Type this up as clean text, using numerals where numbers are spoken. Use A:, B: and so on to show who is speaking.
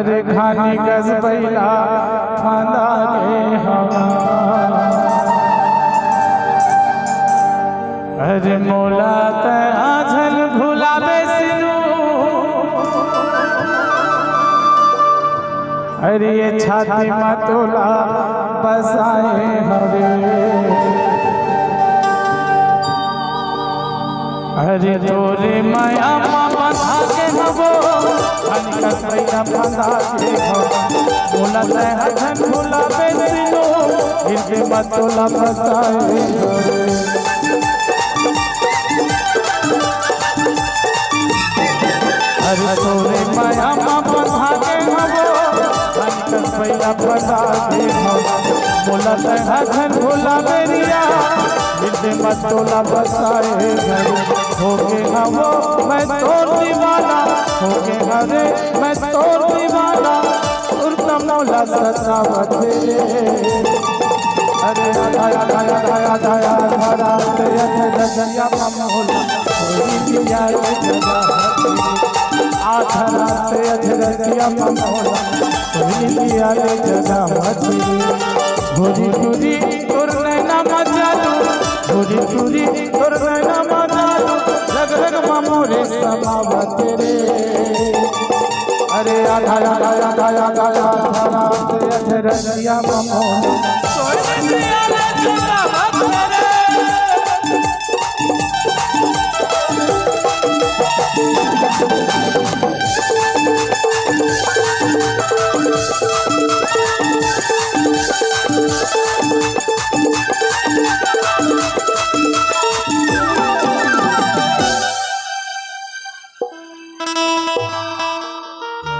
A: अरे खानी गज बैला फांदा गे हवा अरे मोला तझल भुलावे सिनू अरे ये छाती मतोला बसाए हरे अरे तोरे माया मामा धागे हवो अनिका पैना फंदा के हवा मोला तझल भुलावे सिनू इनके मतोला बसाए हरे अरे तोरे माया मामा धागे हवो अनिकल पैया फंदा के हवा मोला तझल भोला बेरिया दिल मतोला बसाए घरे होके हवो मैं तोर दीवाना होके हरे मैं तोर दीवाना सुरता मोला सतावत अरे आया आया आया आया धरा ते दरिया मोला दिया जगा आधरा से अधरतिया मनोला दिया रे जगा मछली भोरी भोरी तोर नैना मजालू भोरी भोरी तोर नैना मजालू रग रग मामोरे समावत रे अरे आधा आधा आधा आधा आधा से अधरतिया मनोला दिया रे जगा मछली